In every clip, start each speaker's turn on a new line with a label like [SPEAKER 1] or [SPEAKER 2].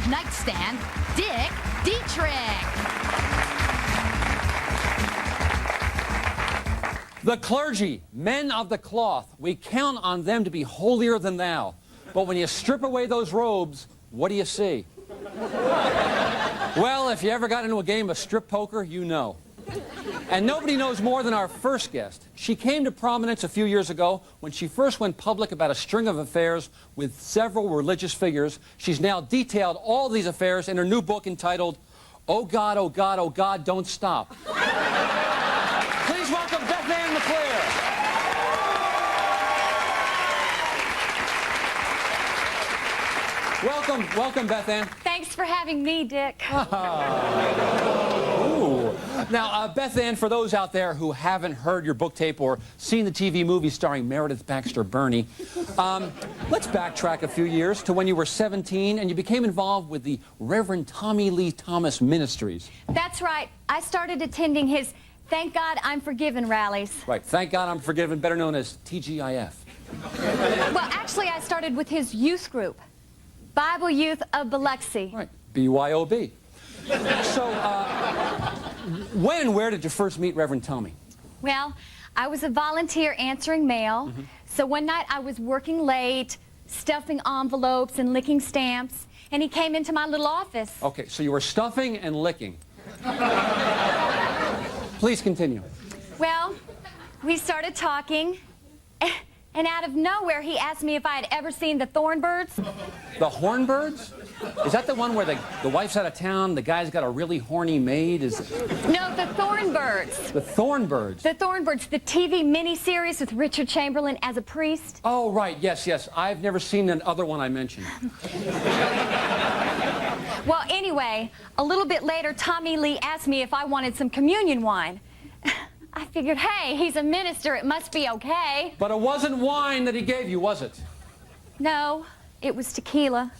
[SPEAKER 1] nightstand, Dietrick.
[SPEAKER 2] The clergy, men of the cloth, we count on them to be holier than thou. But when you strip away those robes, what do you see? Well, if you ever got into a game of strip poker, you know. And nobody knows more than our first guest. She came to prominence a few years ago when she first went public about a string of affairs with several religious figures. She's now detailed all these affairs in her new book entitled, Oh God, oh God, oh God, Don't Stop. Please welcome Beth Ann McClure. Welcome, Beth Ann.
[SPEAKER 3] Thanks for having me, Dick.
[SPEAKER 2] Now, Beth Ann, for those out there who haven't heard your book tape or seen the TV movie starring Meredith Baxter Birney, let's backtrack a few years to when you were 17 and you became involved with the Reverend Tommy Lee Thomas Ministries.
[SPEAKER 3] That's right. I started attending his Thank God I'm Forgiven rallies.
[SPEAKER 2] Right. Thank God I'm Forgiven, better known as TGIF.
[SPEAKER 3] Well, actually, I started with his youth group, Bible Youth of Biloxi.
[SPEAKER 2] Right. BYOB. So, when and where did you first meet Reverend Tommy?
[SPEAKER 3] Well, I was a volunteer answering mail. So one night I was working late, stuffing envelopes and licking stamps, and he came into my little office.
[SPEAKER 2] Okay, so you were stuffing and licking. Please continue.
[SPEAKER 3] Well, we started talking, and out of nowhere he asked me if I had ever seen the Thornbirds.
[SPEAKER 2] The Hornbirds? Is that the one where the wife's out of town, the guy's got a really horny maid?
[SPEAKER 3] No, the Thornbirds.
[SPEAKER 2] The Thornbirds?
[SPEAKER 3] The Thornbirds, the TV miniseries with Richard Chamberlain as a priest.
[SPEAKER 2] Oh, right, yes. I've never seen that other one I mentioned.
[SPEAKER 3] Well, anyway, a little bit later, Tommy Lee asked me if I wanted some communion wine. I figured, hey, he's a minister, it must be okay.
[SPEAKER 2] But it wasn't wine that he gave you, was it?
[SPEAKER 3] No, it was tequila.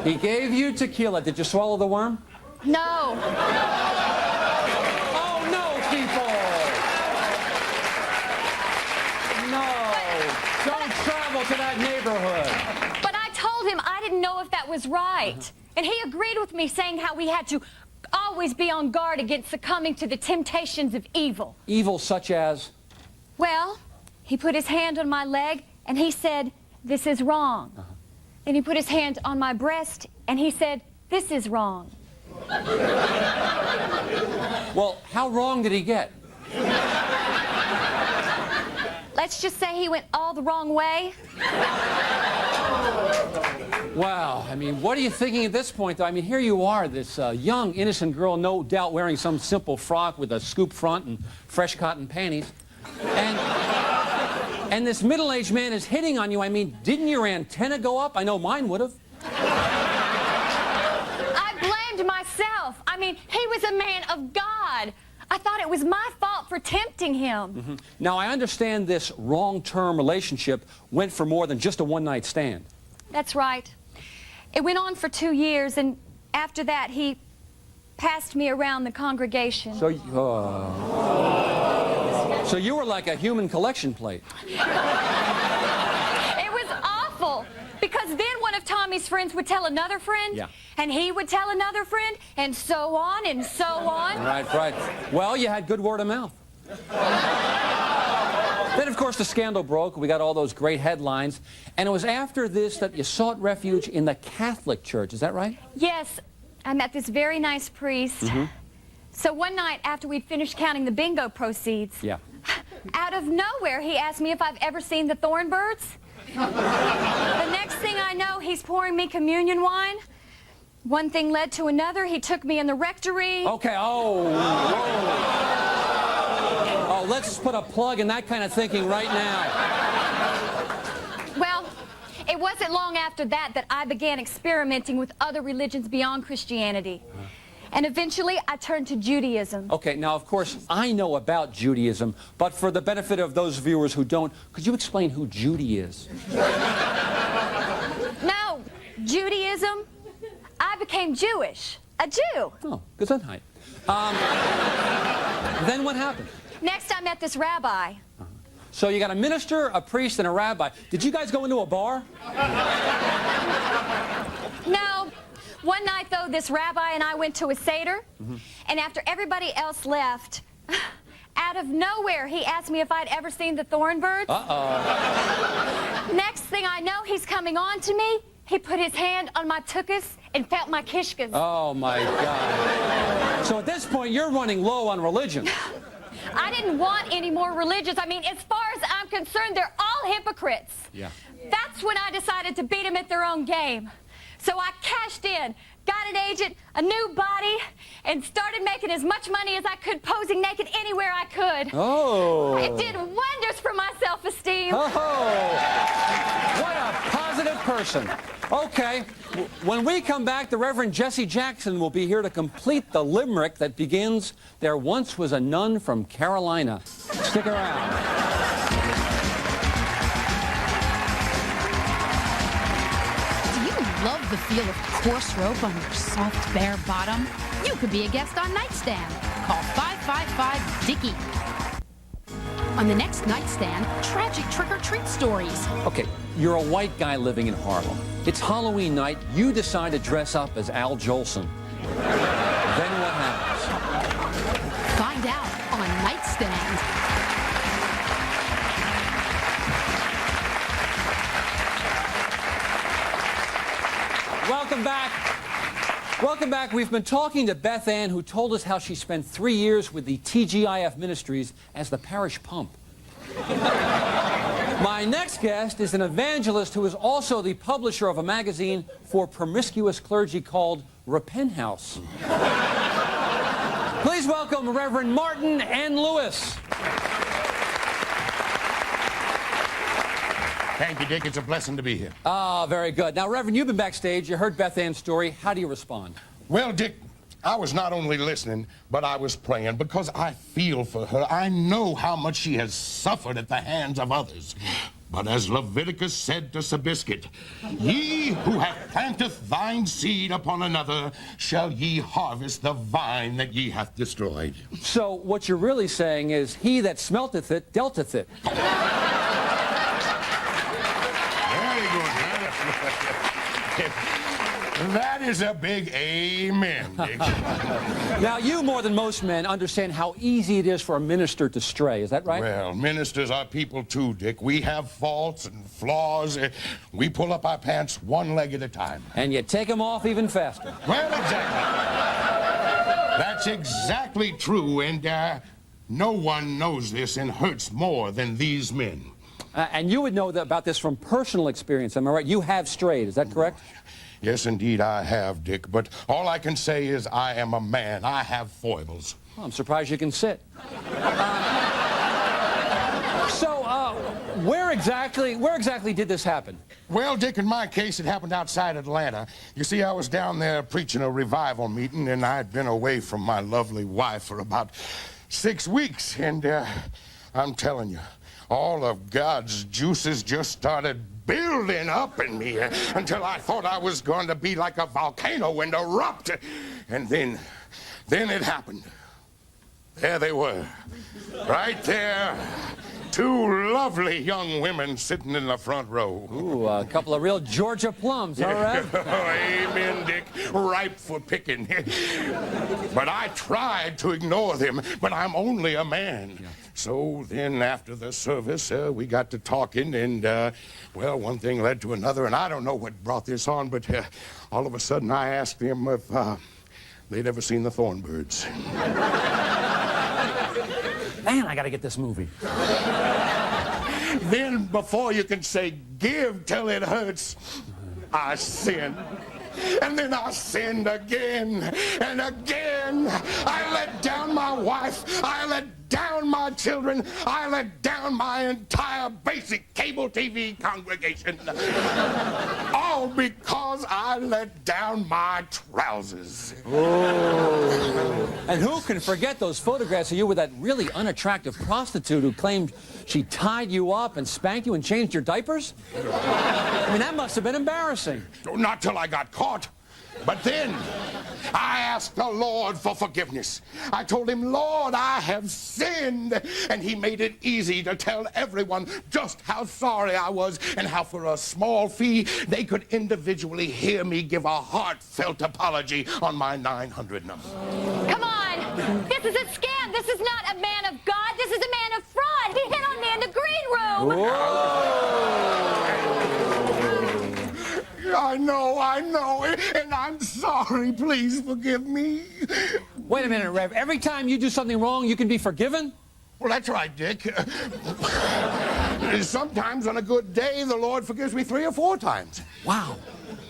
[SPEAKER 2] He gave you tequila. Did you swallow the worm?
[SPEAKER 3] No.
[SPEAKER 2] Oh, no, people! No. Don't travel to that neighborhood.
[SPEAKER 3] But I told him I didn't know if that was right. And he agreed with me, saying how we had to always be on guard against succumbing to the temptations of evil.
[SPEAKER 2] Evil such as?
[SPEAKER 3] Well, he put his hand on my leg, and he said, this is wrong. Then he put his hand on my breast, and he said, this is wrong.
[SPEAKER 2] Well, how wrong did he get?
[SPEAKER 3] Let's just say he went all the wrong way.
[SPEAKER 2] Wow, I mean, what are you thinking at this point, though? I mean, here you are, this young, innocent girl, no doubt wearing some simple frock with a scoop front and fresh cotton panties. And this middle-aged man is hitting on you. I mean, didn't your antenna go up? I know mine would have.
[SPEAKER 3] I blamed myself. I mean, he was a man of God. I thought it was my fault for tempting him.
[SPEAKER 2] Now, I understand this wrong-term relationship went for more than just a one-night stand.
[SPEAKER 3] That's right. It went on for 2 years, and after that, he passed me around the congregation.
[SPEAKER 2] So you were like a human collection plate.
[SPEAKER 3] It was awful, because then one of Tommy's friends would tell another friend, and he would tell another friend, and so on and so on.
[SPEAKER 2] Right. Well, you had good word of mouth. Then, of course, the scandal broke. We got all those great headlines. And it was after this that you sought refuge in the Catholic Church. Is that right?
[SPEAKER 3] Yes. I met this very nice priest. So one night after we'd finished counting the bingo proceeds, out of nowhere he asked me if I've ever seen the Thornbirds. The next thing I know, he's pouring me communion wine. One thing led to another. He took me in the rectory.
[SPEAKER 2] Okay, Oh, let's put a plug in that kind of thinking right now.
[SPEAKER 3] Well, it wasn't long after that I began experimenting with other religions beyond Christianity. And eventually, I turned to Judaism.
[SPEAKER 2] Okay, now, of course, I know about Judaism, but for the benefit of those viewers who don't, could you explain who Judy is?
[SPEAKER 3] No, Judaism, I became Jewish. A Jew.
[SPEAKER 2] Oh, Gesundheit. Then what happened?
[SPEAKER 3] Next, I met this rabbi.
[SPEAKER 2] So you got a minister, a priest, and a rabbi. Did you guys go into a bar?
[SPEAKER 3] No. One night, though, this rabbi and I went to a Seder, and after everybody else left, out of nowhere, he asked me if I'd ever seen the Thornbirds.
[SPEAKER 2] Uh-oh.
[SPEAKER 3] Next thing I know, he's coming on to me. He put his hand on my tuchus and felt my kishkas.
[SPEAKER 2] Oh, my God. So at this point, you're running low on religion.
[SPEAKER 3] I didn't want any more religious. I mean, as far as I'm concerned, they're all hypocrites.
[SPEAKER 2] Yeah.
[SPEAKER 3] That's when I decided to beat them at their own game. So I cashed in, got an agent, a new body, and started making as much money as I could posing naked anywhere I could.
[SPEAKER 2] Oh.
[SPEAKER 3] It did wonders for my self-esteem.
[SPEAKER 2] Oh. What a positive person. Okay. When we come back, the Reverend Jesse Jackson will be here to complete the limerick that begins, "There once was a nun from Carolina." Stick around.
[SPEAKER 1] Love the feel of coarse rope on your soft, bare bottom? You could be a guest on Nightstand. Call 555-DICKY. On the next Nightstand, tragic trick-or-treat stories.
[SPEAKER 2] Okay, you're a white guy living in Harlem. It's Halloween night. You decide to dress up as Al Jolson. Then what happens?
[SPEAKER 1] Find out on Nightstand.
[SPEAKER 2] Welcome back. Welcome back. We've been talking to Beth Ann, who told us how she spent 3 years with the TGIF Ministries as the parish pump. My next guest is an evangelist who is also the publisher of a magazine for promiscuous clergy called Repent House. Please welcome Reverend Martin N. Lewis.
[SPEAKER 4] Thank you, Dick. It's a blessing to be here.
[SPEAKER 2] Ah, very good. Now, Reverend, you've been backstage. You heard Beth Ann's story. How do you respond?
[SPEAKER 4] Well, Dick, I was not only listening, but I was praying because I feel for her. I know how much she has suffered at the hands of others. But as Leviticus said to Sabiscuit, "Ye who have planteth thine seed upon another, shall ye harvest the vine that ye hath destroyed."
[SPEAKER 2] So what you're really saying is, he that smelteth it, dealteth it.
[SPEAKER 4] That is a big amen, Dick.
[SPEAKER 2] Now, you, more than most men, understand how easy it is for a minister to stray. Is that right?
[SPEAKER 4] Well, ministers are people too, Dick. We have faults and flaws. We pull up our pants one leg at a time.
[SPEAKER 2] And you take them off even faster.
[SPEAKER 4] Well, exactly. That's exactly true, and no one knows this and hurts more than these men.
[SPEAKER 2] And you would know about this from personal experience, am I right? You have strayed, is that correct?
[SPEAKER 4] Yes, indeed, I have, Dick. But all I can say is I am a man. I have foibles.
[SPEAKER 2] Well, I'm surprised you can sit. Where exactly did this happen?
[SPEAKER 4] Well, Dick, in my case, it happened outside Atlanta. You see, I was down there preaching a revival meeting, and I'd been away from my lovely wife for about 6 weeks. And I'm telling you, all of God's juices just started building up in me until I thought I was going to be like a volcano and erupt. And then it happened. There they were, right there. 2 lovely young women sitting in the front row.
[SPEAKER 2] Ooh, a couple of real Georgia plums, all right?
[SPEAKER 4] Oh, amen, Dick. Ripe for picking. But I tried to ignore them, but I'm only a man. Yeah. So then after the service, we got to talking, and, well, one thing led to another, and I don't know what brought this on, but all of a sudden I asked them if they'd ever seen the Thornbirds.
[SPEAKER 2] Man, I gotta get this movie.
[SPEAKER 4] Then, before you can say, "Give till it hurts," I sinned. And then I sinned again and again. I let down my wife. I let down my children. I let down my entire basic cable TV congregation. All because I let down my trousers.
[SPEAKER 2] Oh. And who can forget those photographs of you with that really unattractive prostitute who claimed she tied you up and spanked you and changed your diapers? I mean, that must have been embarrassing.
[SPEAKER 4] Not till I got caught. But then I asked the Lord for forgiveness. I told him, Lord, I have sinned. And he made it easy to tell everyone just how sorry I was and how for a small fee they could individually hear me give a heartfelt apology on my 900 number.
[SPEAKER 3] Come on! This is a scam! This is not a man of God! This is a man of fraud! He hit on me in the green room!
[SPEAKER 4] I know, and I'm sorry. Please forgive me.
[SPEAKER 2] Wait a minute, Rev. Every time you do something wrong, you can be forgiven?
[SPEAKER 4] Well, that's right, Dick. Sometimes on a good day, the Lord forgives me 3 or 4 times.
[SPEAKER 2] Wow.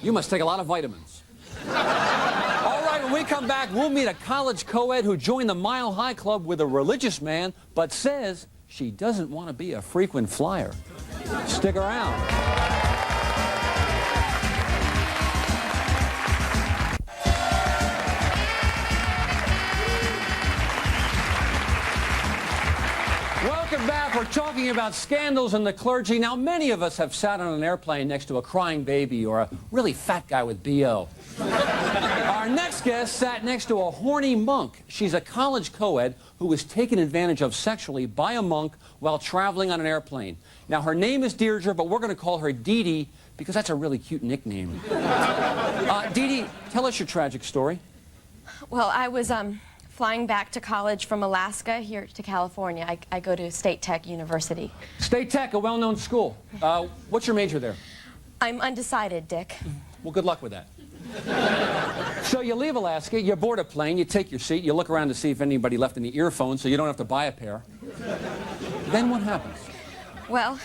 [SPEAKER 2] You must take a lot of vitamins. All right, when we come back, we'll meet a college co-ed who joined the Mile High Club with a religious man, but says she doesn't want to be a frequent flyer. Stick around. Welcome back. We're talking about scandals in the clergy. Now, many of us have sat on an airplane next to a crying baby or a really fat guy with BO. Our next guest sat next to a horny monk. She's a college co-ed who was taken advantage of sexually by a monk while traveling on an airplane. Now, her name is Deirdre, but we're going to call her Dee Dee because that's a really cute nickname. Dee Dee, tell us your tragic story.
[SPEAKER 5] Well, I was flying back to college from Alaska here to California. I go to State Tech University.
[SPEAKER 2] State Tech, a well-known school. What's your major there?
[SPEAKER 5] I'm undecided, Dick.
[SPEAKER 2] Well, good luck with that. So you leave Alaska, you board a plane, you take your seat, you look around to see if anybody left any earphones so you don't have to buy a pair. Then what happens?
[SPEAKER 5] Well,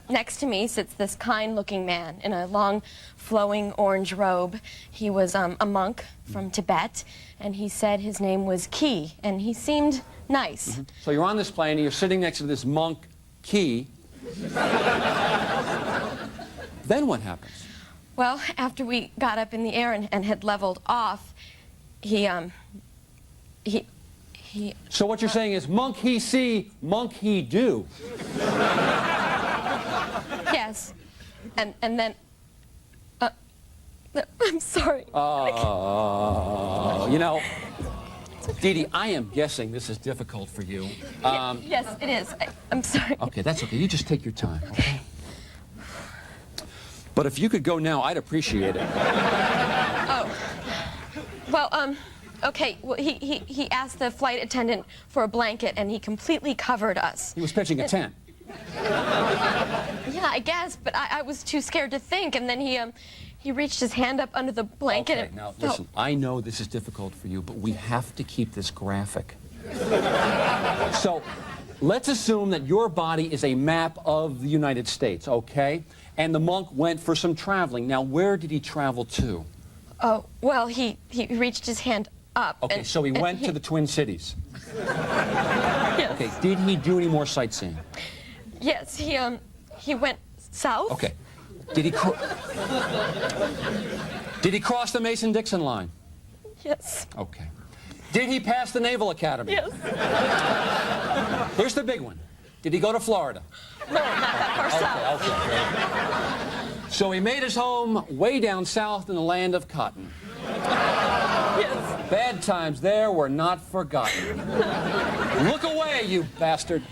[SPEAKER 5] next to me sits this kind-looking man in a long, flowing orange robe. He was a monk from Tibet, and he said his name was Key, and he seemed nice.
[SPEAKER 2] Mm-hmm. So you're on this plane, and you're sitting next to this monk, Key. Then what happens?
[SPEAKER 5] Well, after we got up in the air and had leveled off, he...
[SPEAKER 2] So what you're saying is, monk he see, monk he do.
[SPEAKER 5] Yes. And then... I'm sorry.
[SPEAKER 2] You know, Dee Dee, I am guessing this is difficult for you.
[SPEAKER 5] Yes, it is. I'm sorry.
[SPEAKER 2] Okay, that's okay. You just take your time, okay? But if you could go now, I'd appreciate it.
[SPEAKER 5] Oh. Well, okay. Well, he asked the flight attendant for a blanket, and he completely covered us.
[SPEAKER 2] He was pitching a tent.
[SPEAKER 5] Yeah, I guess, but I was too scared to think, and then he reached his hand up under the blanket.
[SPEAKER 2] Okay, now listen, I know this is difficult for you, but we have to keep this graphic. So, let's assume that your body is a map of the United States, okay? And the monk went for some traveling. Now, where did he travel to?
[SPEAKER 5] Oh, well, he reached his hand up.
[SPEAKER 2] Okay, so he went to the Twin Cities.
[SPEAKER 5] Yes.
[SPEAKER 2] Okay, did he do any more sightseeing?
[SPEAKER 5] Yes, he went south.
[SPEAKER 2] Okay. Did he cross the Mason-Dixon line?
[SPEAKER 5] Yes.
[SPEAKER 2] Okay. Did he pass the Naval Academy?
[SPEAKER 5] Yes.
[SPEAKER 2] Here's the big one. Did he go to Florida?
[SPEAKER 5] No, not that far south.
[SPEAKER 2] Okay. So he made his home way down south in the land of cotton.
[SPEAKER 5] Yes.
[SPEAKER 2] Bad times there were not forgotten. Look away, you bastard.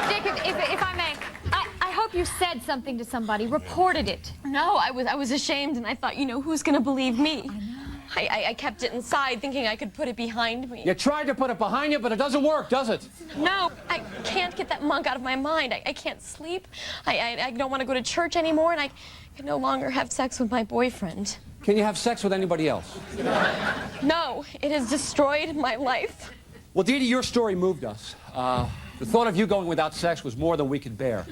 [SPEAKER 1] Dick, if I may, I hope you said something to somebody, reported it.
[SPEAKER 5] No, I was ashamed, and I thought, who's going to believe me? I know. I kept it inside, thinking I could put it behind me.
[SPEAKER 2] You tried to put it behind you, but it doesn't work, does it?
[SPEAKER 5] No, I can't get that monk out of my mind. I can't sleep. I don't want to go to church anymore, and I can no longer have sex with my boyfriend.
[SPEAKER 2] Can you have sex with anybody else?
[SPEAKER 5] No, it has destroyed my life.
[SPEAKER 2] Well, Dee Dee, your story moved us. The thought of you going without sex was more than we could bear.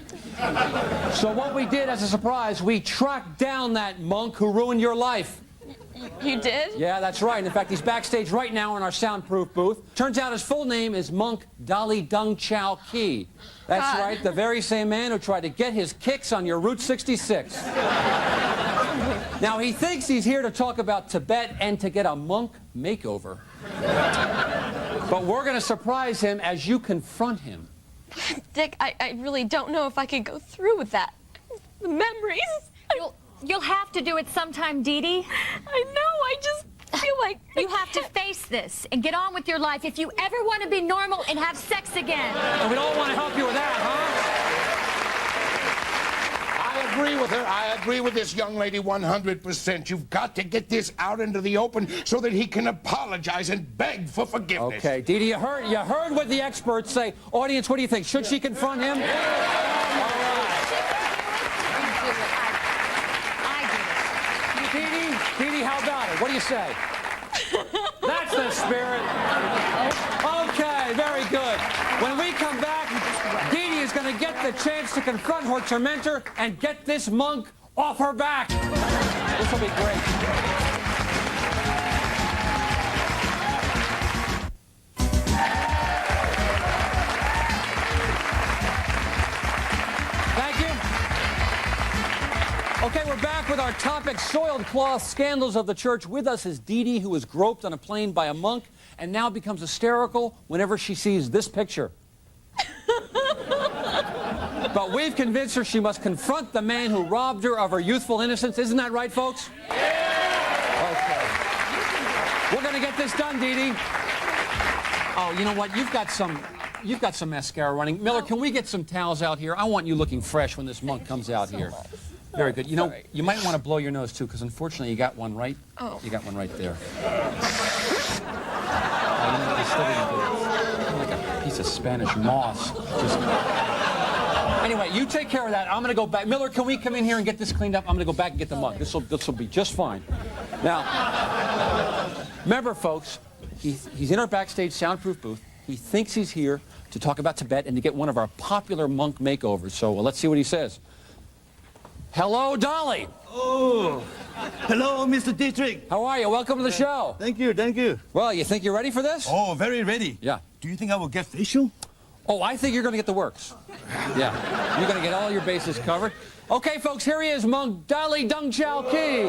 [SPEAKER 2] So what we did as a surprise, we tracked down that monk who ruined your life.
[SPEAKER 5] You did?
[SPEAKER 2] Yeah, that's right. In fact, he's backstage right now in our soundproof booth. Turns out his full name is Monk Dali Dung Chow Ki. That's right, the very same man who tried to get his kicks on your Route 66. Now, he thinks he's here to talk about Tibet and to get a monk makeover. But we're going to surprise him as you confront him.
[SPEAKER 5] Dick, I really don't know if I could go through with that. The memories.
[SPEAKER 1] You'll have to do it sometime, Dee Dee.
[SPEAKER 5] I know. I just feel like...
[SPEAKER 3] You have to face this and get on with your life if you ever want to be normal and have sex again.
[SPEAKER 2] And we don't want to help you with that, huh?
[SPEAKER 4] I agree with her. I agree with this young lady 100%. You've got to get this out into the open so that he can apologize and beg for forgiveness.
[SPEAKER 2] Okay, Dee Dee, you heard what the experts say. Audience, what do you think? Should she confront him? Yeah. All right. Dee Dee, how about it? What do you say? That's the spirit. Okay, very good. When we come back, Dee Dee is going to get the chance to confront her tormentor and get this monk off her back. This will be great. Thank you. Okay, we're back with our topic, soiled cloth scandals of the church. With us is Dee Dee, who was groped on a plane by a monk and now becomes hysterical whenever she sees this picture. But we've convinced her she must confront the man who robbed her of her youthful innocence. Isn't that right, folks? Okay. We're going to get this done, Dee Dee. Oh, you know what? You've got some mascara running. Miller, can we get some towels out here? I want you looking fresh when this monk comes out here. Very good. You know, you might want to blow your nose, too, because unfortunately you got one right.
[SPEAKER 5] Oh.
[SPEAKER 2] You got one right there. Like a piece of Spanish moss. Anyway, you take care of that. I'm going to go back. Miller, can we come in here and get this cleaned up? I'm going to go back and get the monk. This will be just fine. Now, remember, folks, he's in our backstage soundproof booth. He thinks he's here to talk about Tibet and to get one of our popular monk makeovers. So let's see what he says. Hello, Dolly.
[SPEAKER 6] Oh, hello, Mr. Dietrick.
[SPEAKER 2] How are you? Welcome to the show.
[SPEAKER 6] Thank you, thank you.
[SPEAKER 2] Well, you think you're ready for this?
[SPEAKER 6] Oh, very ready.
[SPEAKER 2] Yeah.
[SPEAKER 6] Do you think I will get facial?
[SPEAKER 2] Oh, I think you're going to get the works. Yeah. You're going to get all your bases covered. Okay, folks, here he is, Monk Dolly Dung Chao Ki.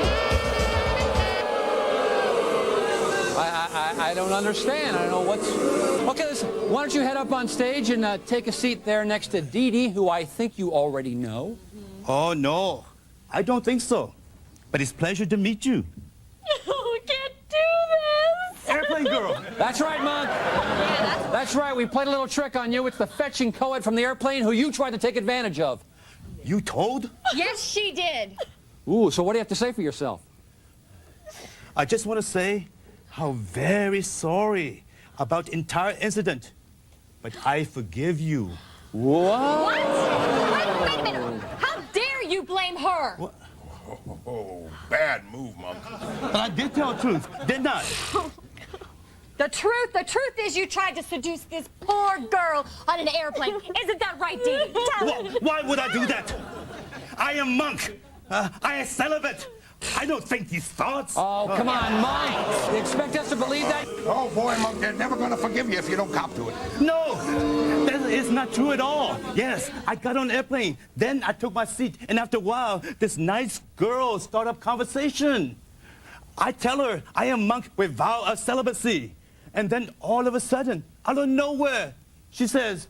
[SPEAKER 2] I don't understand. I don't know what's... Okay, listen, why don't you head up on stage and take a seat there next to Dee Dee, who I think you already know.
[SPEAKER 6] Oh, no. I don't think so. But it's a pleasure to meet you.
[SPEAKER 5] I can't do this.
[SPEAKER 6] Airplane girl.
[SPEAKER 2] That's right, Monk. That's right. We played a little trick on you. It's the fetching co-ed from the airplane who you tried to take advantage of.
[SPEAKER 6] You told?
[SPEAKER 3] Yes, she did.
[SPEAKER 2] Ooh, so what do you have to say for yourself?
[SPEAKER 6] I just want to say how very sorry about the entire incident. But I forgive you.
[SPEAKER 2] What?
[SPEAKER 3] Wait a minute. How dare you blame her?
[SPEAKER 6] What?
[SPEAKER 4] Oh, bad move, Monk.
[SPEAKER 6] But I did tell the truth, didn't I?
[SPEAKER 3] The truth is you tried to seduce this poor girl on an airplane. Isn't that right, Dee Dee?
[SPEAKER 6] Why would I do that? I am monk. I am celibate. I don't think these thoughts.
[SPEAKER 2] Oh, come on, Monk. You expect us to believe that?
[SPEAKER 4] Oh, boy, Monk, they're never going to forgive you if you don't cop to it.
[SPEAKER 6] No, that is not true at all. Yes, I got on an airplane. Then I took my seat. And after a while, this nice girl started up conversation. I tell her I am monk with vow of celibacy. And then all of a sudden, out of nowhere, she says,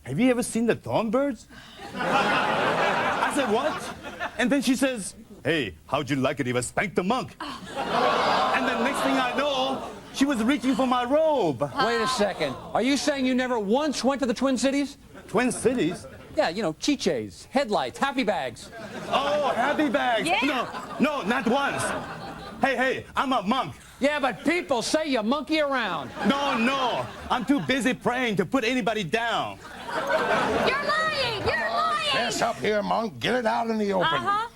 [SPEAKER 6] have you ever seen the thornbirds? I said, what? And then she says, hey, how'd you like it if I spanked the monk? And the next thing I know, she was reaching for my robe.
[SPEAKER 2] Wait a second. Are you saying you never once went to the Twin Cities?
[SPEAKER 6] Twin Cities?
[SPEAKER 2] Yeah, you know, chiches, headlights, happy bags.
[SPEAKER 6] Oh, happy bags.
[SPEAKER 3] Yeah.
[SPEAKER 6] No, not once. Hey, I'm a monk.
[SPEAKER 2] Yeah, but people say you monkey around.
[SPEAKER 6] No, I'm too busy praying to put anybody down.
[SPEAKER 3] You're lying! You're lying!
[SPEAKER 4] Fess up here, Monk. Get it out in the open.
[SPEAKER 3] Uh-huh.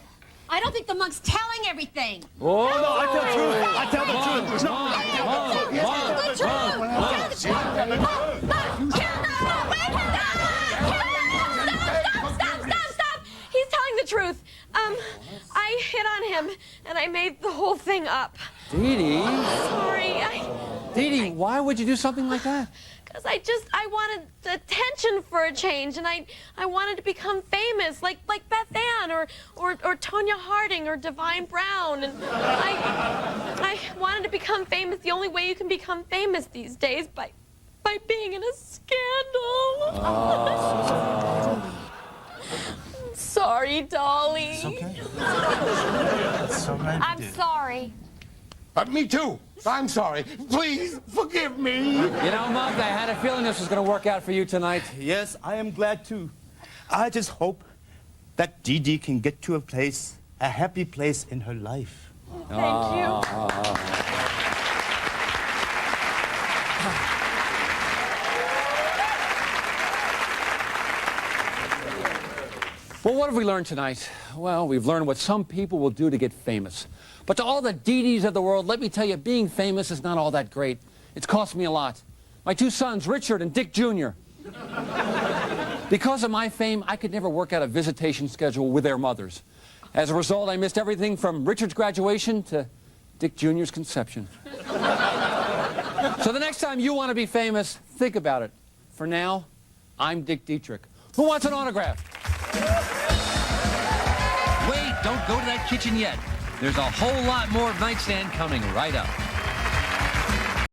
[SPEAKER 3] I don't think the monk's telling everything.
[SPEAKER 2] Oh,
[SPEAKER 6] No, I tell the truth. I tell the truth. No,
[SPEAKER 5] Stop! He's telling the truth. I hit on him, and I made the whole thing up.
[SPEAKER 2] Dee Dee.
[SPEAKER 5] Sorry,
[SPEAKER 2] Dee Dee, why would you do something like that?
[SPEAKER 5] because I wanted attention for a change, and I wanted to become famous, like Beth Ann or Tonya Harding or Divine Brown, and I wanted to become famous the only way you can become famous these days, by being in a scandal. Sorry, Dolly.
[SPEAKER 6] It's okay. It's all right.
[SPEAKER 3] I'm sorry.
[SPEAKER 4] Me too. I'm sorry. Please forgive me.
[SPEAKER 2] You know, Mug, I had a feeling this was going to work out for you tonight.
[SPEAKER 6] Yes, I am glad too. I just hope that Dee Dee can get to a happy place in her life.
[SPEAKER 5] Thank you.
[SPEAKER 2] Well, what have we learned tonight? Well, we've learned what some people will do to get famous. But to all the Dee Dees of the world, let me tell you, being famous is not all that great. It's cost me a lot. My two sons, Richard and Dick Jr. Because of my fame, I could never work out a visitation schedule with their mothers. As a result, I missed everything from Richard's graduation to Dick Jr.'s conception. So the next time you want to be famous, think about it. For now, I'm Dick Dietrick. Who wants an autograph?
[SPEAKER 7] Wait, don't go to that kitchen yet. There's a whole lot more of Nightstand coming right up.